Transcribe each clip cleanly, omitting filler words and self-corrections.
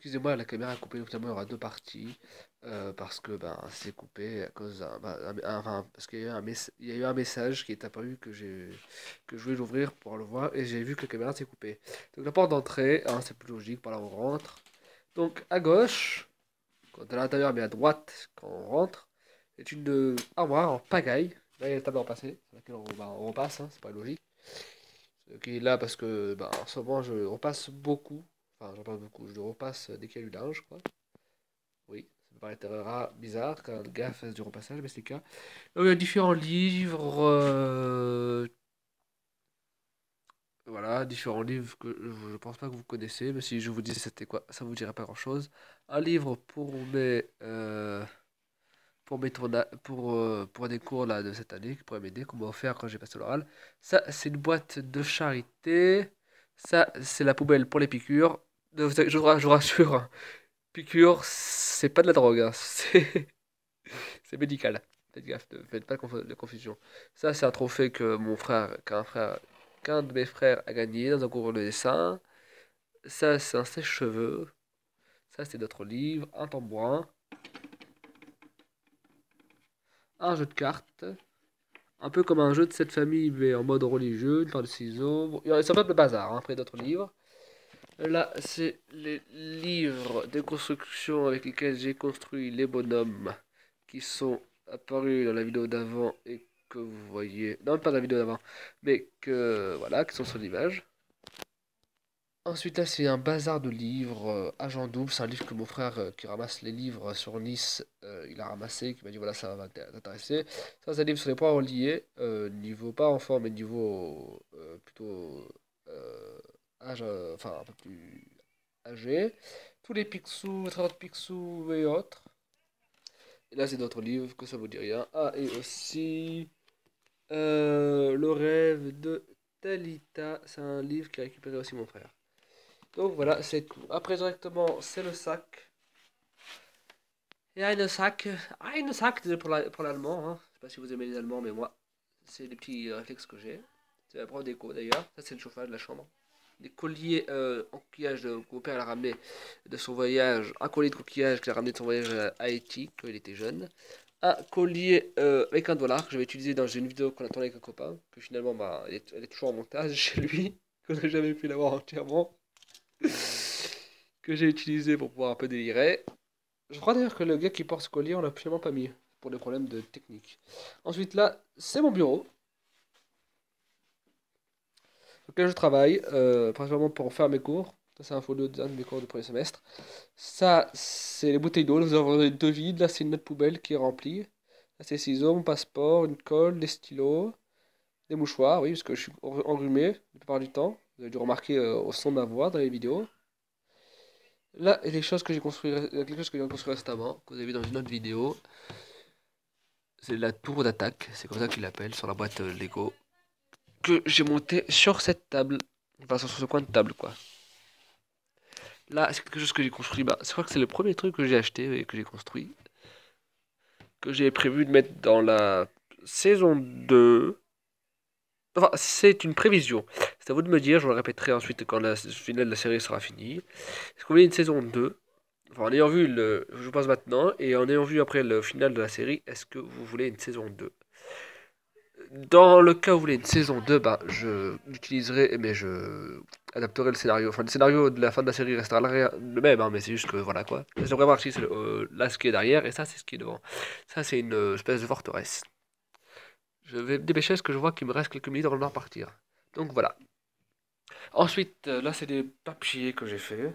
Excusez-moi, la caméra est coupée, notamment il y aura deux parties, parce que ben, c'est coupé à cause enfin, parce qu'il y a eu il y a eu un message qui est apparu que je voulais l'ouvrir pour le voir et j'ai vu que la caméra s'est coupée. Donc la porte d'entrée, hein, c'est plus logique, par là on rentre. Donc à gauche, quand on est à l'intérieur, mais à droite quand on rentre, c'est une armoire en pagaille. Là il y a la table à repasser, sur laquelle on repasse, hein, c'est pas logique. Qui est là parce que ben, en ce moment je repasse beaucoup. Enfin, j'en passe beaucoup. Je le repasse dès qu'il y a du linge, quoi. Oui, ça me paraît bizarre qu'un gars fasse du repassage, mais c'est le cas. Donc, il y a différents livres. Voilà, différents livres que je pense pas que vous connaissez, mais si je vous disais c'était quoi, ça vous dirait pas grand-chose. Un livre pour mes pour des cours là de cette année qui pourrait m'aider, qu'on m'a offert quand j'ai passé l'oral. Ça, c'est une boîte de charité. Ça, c'est la poubelle pour les piqûres. Je vous rassure, hein, piqûre, c'est pas de la drogue, hein, c'est médical. Faites gaffe, ne faites pas de confusion. Ça, c'est un trophée que qu'un de mes frères a gagné dans un concours de dessin. Ça, c'est un sèche-cheveux. Ça, c'est notre livre, un tambourin, un jeu de cartes. Un peu comme un jeu de cette famille, mais en mode religieux, une paire de ciseaux. C'est un peu le bazar, hein, après d'autres livres. Là, c'est les livres de construction avec lesquels j'ai construit les bonhommes qui sont apparus dans la vidéo d'avant et que vous voyez. Non, pas dans la vidéo d'avant, mais que voilà, qui sont sur l'image. Ensuite, là, c'est un bazar de livres. Agent Double, c'est un livre que mon frère qui ramasse les livres sur Nice, il a ramassé, qui m'a dit voilà, ça va t'intéresser. Ça, c'est un livre sur les points reliés, niveau pas enfant, mais niveau plutôt âge, enfin un peu plus âgé. Tous les Picsou, 30 Picsou et autres. Et là, c'est d'autres livres que ça vous dit rien. Ah, et aussi Le rêve de Talita, c'est un livre qu'a récupéré aussi mon frère. Donc voilà, c'est tout. Après directement, c'est le sac. Et une sac désolé pour l'allemand. Hein. Je sais pas si vous aimez les allemands, mais moi, c'est des petits réflexes que j'ai. C'est la preuve d'écho d'ailleurs. Ça, c'est le chauffage de la chambre. Des colliers en coquillage que mon père a ramené de son voyage. Un collier de coquillage qu'il a ramené de son voyage à Haïti quand il était jeune. Un collier avec $1 que j'avais utilisé dans une vidéo qu'on a tournée avec un copain. Que finalement, bah, elle est toujours en montage chez lui. Qu'on n'a jamais pu l'avoir entièrement. Que j'ai utilisé pour pouvoir un peu délirer. Je crois d'ailleurs que le gars qui porte ce collier, on l'a absolument pas mis. Pour des problèmes de technique. Ensuite, là, c'est mon bureau. Sur lequel je travaille. Principalement pour faire mes cours. Ça, c'est un photo d'un de mes cours du premier semestre. Ça, c'est les bouteilles d'eau. Nous avons deux vides. Là, c'est une autre poubelle qui est remplie. Là, c'est ciseaux, mon passeport, une colle, des stylos, des mouchoirs. Oui, parce que je suis enrhumé la plupart du temps. Vous avez dû remarquer au son de ma voix dans les vidéos. Là, les choses que j'ai construites, quelque chose que j'ai construit récemment, que vous avez vu dans une autre vidéo, c'est la tour d'attaque, c'est comme ça qu'ils l'appellent sur la boîte Lego, que j'ai monté sur cette table, enfin sur ce coin de table quoi. Là, c'est quelque chose que j'ai construit, bah, je crois que c'est le premier truc que j'ai acheté et que j'ai construit, que j'ai prévu de mettre dans la saison 2. Enfin, c'est une prévision. C'est à vous de me dire, je le répéterai ensuite quand la finale de la série sera finie. Est-ce qu'on veut une saison 2? Enfin, en ayant vu le. Je vous pense maintenant, et en ayant vu après le final de la série, est-ce que vous voulez une saison 2? Dans le cas où vous voulez une saison 2, bah, je l'utiliserai, mais je adapterai le scénario. Enfin, le scénario de la fin de la série restera le même, hein, mais c'est juste que voilà quoi. La vraie partie, c'est là ce qui est derrière, et ça, c'est ce qui est devant. Ça, c'est une espèce de forteresse. Je vais me dépêcher parce que je vois qu'il me reste quelques minutes avant de devoir partir. Donc voilà. Ensuite, là, c'est des papiers que j'ai fait.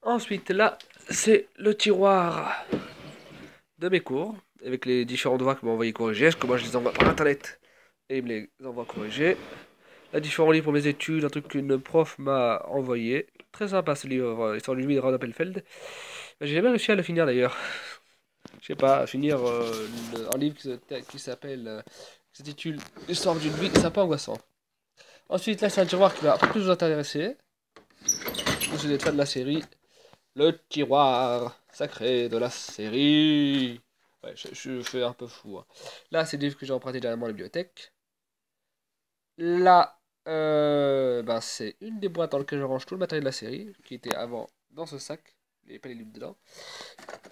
Ensuite, là, c'est le tiroir de mes cours, avec les différents devoirs que m'ont envoyé corriger, parce que moi je les envoie par internet et ils me les envoient corriger. Là, différents livres pour mes études, un truc qu'une prof m'a envoyé. Très sympa ce livre, Histoire d'une vie de Ron Appelfeld. J'ai jamais réussi à le finir d'ailleurs. Je sais pas, à finir un livre qui s'appelle, qui s'intitule L'histoire d'une vie, c'est un peu angoissant. Ensuite, là, c'est un tiroir qui va un peu plus vous intéresser. Si vous êtes fan de la série, le tiroir sacré de la série. Ouais, je fais un peu fou. Hein. Là, c'est des livres que j'ai empruntés directement à la bibliothèque. Là, bah, c'est une des boîtes dans lesquelles je range tout le matériel de la série, qui était avant dans ce sac. Il n'y avait pas les livres dedans.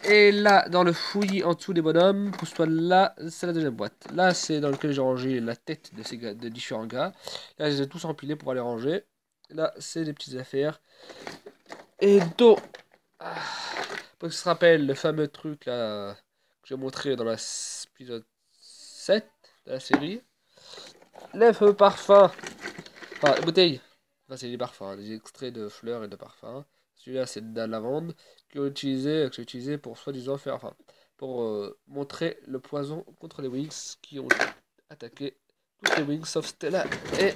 Et là, dans le fouillis en dessous des bonhommes, pousse-toi là, c'est la deuxième boîte. Là, c'est dans lequel j'ai rangé la tête de ces gars, de différents gars. Là, je les ai tous empilés pour aller ranger. Là, c'est des petites affaires. Et donc, pour que se rappelle le fameux truc là que j'ai montré dans l'épisode 7 de la série. Les feux parfums. Enfin, les bouteilles. Enfin, c'est des parfums, hein, des extraits de fleurs et de parfums. Celui-là, c'est de la lavande que j'ai utilisé pour soi-disant faire, enfin, pour montrer le poison contre les Wings qui ont attaqué toutes les Wings sauf Stella et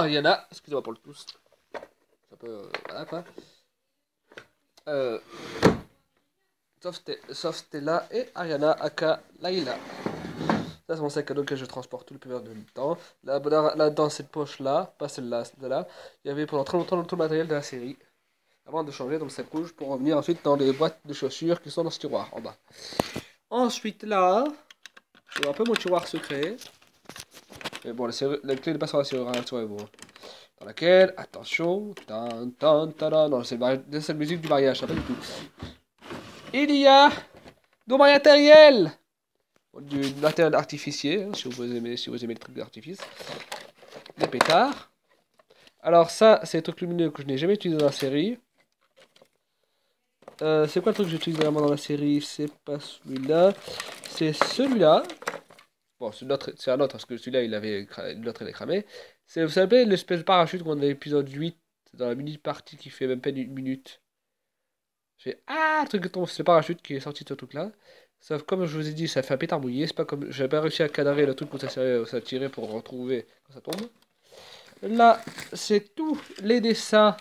il y en a, excusez-moi pour le tous. Un peu, voilà quoi. Euh, sauf Stella et Ariana aka Layla. Ça, c'est mon sac à dos que je transporte tout le plus de temps. Là, dans cette poche-là, pas celle-là, celle-là, il y avait pendant très longtemps tout le matériel de la série. Avant de changer dans le sac rouge pour revenir ensuite dans les boîtes de chaussures qui sont dans ce tiroir en bas. Ensuite, là, j'ai un peu mon tiroir secret. Mais bon, la clé n'est pas sur la serrure, rassurez-vous. Dans laquelle, attention, non, c'est la musique du mariage, ça pas du tout. Il y a dans mon matériel! Du matériel artificiel, hein, si vous aimez les trucs d'artifice. Des pétards. Alors ça, c'est des trucs lumineux que je n'ai jamais utilisé dans la série. C'est quoi le truc que j'utilise vraiment dans la série? C'est pas celui-là. C'est celui-là. Bon, c'est un autre, parce que celui-là, l'autre, il est cramé. C'est, vous savez, l'espèce de parachute qu'on a dans l'épisode 8, dans la mini-partie qui fait même pas une minute. Le truc qui tombe, c'est le parachute qui est sorti de ce truc-là. Sauf comme je vous ai dit, ça fait un pétard mouillé. C'est pas comme. J'avais pas réussi à cadrer le truc où ça tirait pour retrouver quand ça tombe. Là, c'est tous les dessins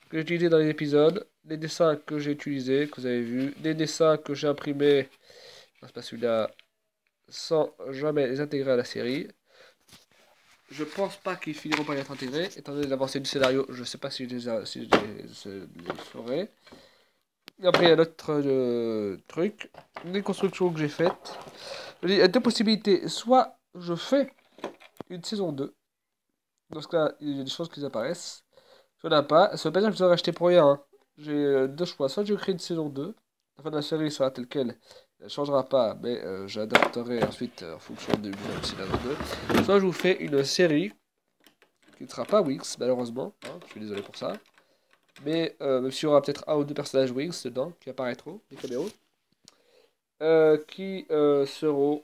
que j'ai utilisés dans les épisodes. Les dessins que j'ai utilisés, que vous avez vus. Des dessins que j'ai imprimés. Non, c'est pas celui-là. Sans jamais les intégrer à la série. Je pense pas qu'ils finiront par y être intégrés. Étant donné l'avancée du scénario, je sais pas si je les ferai. Et après, il y a d'autres trucs. Des constructions que j'ai faites. Il y a deux possibilités. Soit je fais une saison 2. Dans ce cas, il y a des choses qui apparaissent. Soit il n'y en a pas. Ça veut pas dire que je dois racheter pour rien, hein. J'ai deux choix. Soit je crée une saison 2. La fin de la série sera telle quelle. Elle ne changera pas, mais j'adapterai ensuite en fonction de saison 2. Soit je vous fais une série qui ne sera pas Wings, malheureusement. Hein, je suis désolé pour ça. Mais même s'il y aura peut-être un ou deux personnages Wings dedans qui apparaîtront, des caméos. Qui seront.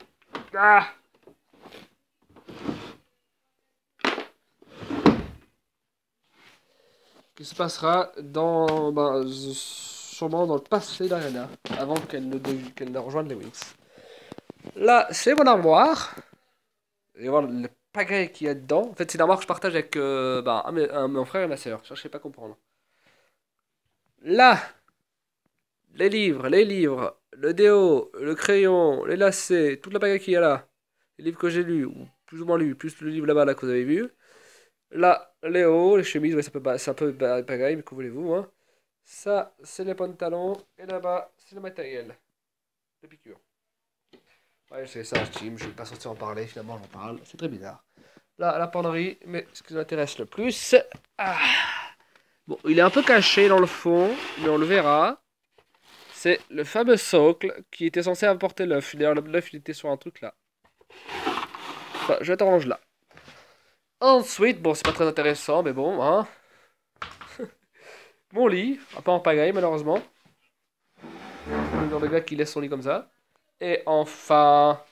Qui se passera dans. Sûrement dans le passé d'Ariana, avant qu'elle ne rejoigne les Wings. Là, c'est mon armoire. Et voir le pagaille qu'il y a dedans. En fait, c'est une armoire que je partage avec mon frère et ma soeur. Cherchez pas à comprendre. Là, les livres, le déo, le crayon, les lacets, toute la pagaille qu'il y a là. Les livres que j'ai lus, ou plus ou moins lus, plus le livre là-bas là, que vous avez vu. Là, les hauts, les chemises, ouais, c'est un peu pagaille, mais que voulez-vous, hein. Ça, c'est les pantalons. Et là-bas, c'est le matériel de piqûre. Ouais, c'est ça, Steam, je suis pas censé en parler, finalement j'en parle, c'est très bizarre. Là, la penderie, mais ce qui nous intéresse le plus... Bon, il est un peu caché dans le fond, mais on le verra. C'est le fameux socle qui était censé apporter l'œuf. D'ailleurs, l'œuf, il était sur un truc là. Enfin, je t'arrange là. Ensuite, bon, c'est pas très intéressant, mais bon, hein. Mon lit, un peu en pagaille, malheureusement. Le genre de gars qui laisse son lit comme ça. Et enfin...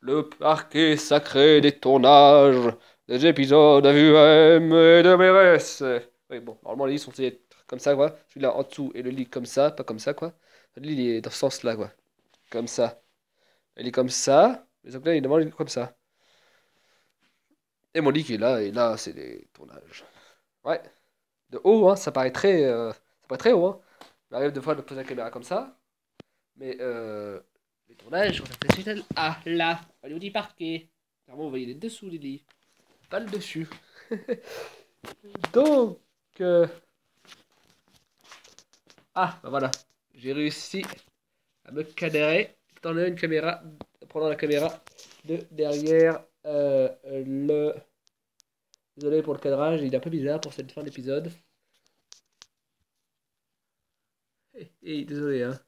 Le parquet sacré des tournages des épisodes AVM et de MRS. Oui, bon, normalement, les lits sont censés être comme ça, quoi. Celui-là en dessous et le lit comme ça, pas comme ça, quoi. Le lit, il est dans ce sens-là, quoi. Comme ça. Il est comme ça. Les autres, là, évidemment, il est comme ça. Et mon lit qui est là, et là, c'est les tournages. Ouais. De haut, hein, ça paraît très haut, hein. Il arrive des fois de poser la caméra comme ça. Mais, les tournages, on fait suite là. Allez, on dit parquet. Clairement, vous voyez les dessous des lits. Pas le dessus. Donc, bah voilà, j'ai réussi à me cadrer. T'en as une caméra prenant la caméra de derrière le... Désolé pour le cadrage, il est un peu bizarre pour cette fin d'épisode. Désolé, hein.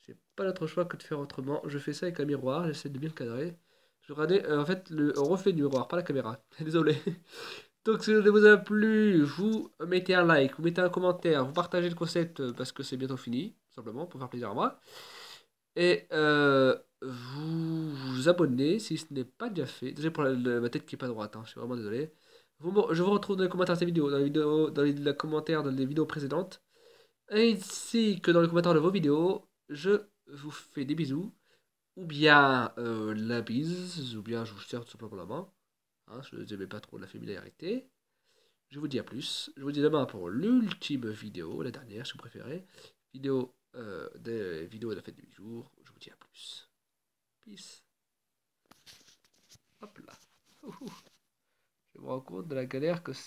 J'ai pas d'autre choix que de faire autrement. Je fais ça avec un miroir, j'essaie de bien le cadrer. Je regardais, en fait, le reflet du miroir, pas la caméra. Désolé. Donc, si ça vous a plu, vous mettez un like, vous mettez un commentaire, vous partagez le concept parce que c'est bientôt fini, simplement, pour faire plaisir à moi. Et vous vous abonnez si ce n'est pas déjà fait. Désolé pour ma tête qui est pas droite, hein, je suis vraiment désolé. Je vous retrouve dans les commentaires de cette vidéo, dans les commentaires dans les vidéos précédentes, ainsi que dans les commentaires de vos vidéos. Je vous fais des bisous, ou bien la bise, ou bien je vous serre tout simplement la main. Hein, je n'aimais pas trop la familiarité. Je vous dis à plus. Je vous dis demain pour l'ultime vidéo, la dernière si vous préférez. Vidéo des vidéos de la fête du jour. Je vous dis à plus. Peace. Hop là. Je me rends compte de la galère que c'est.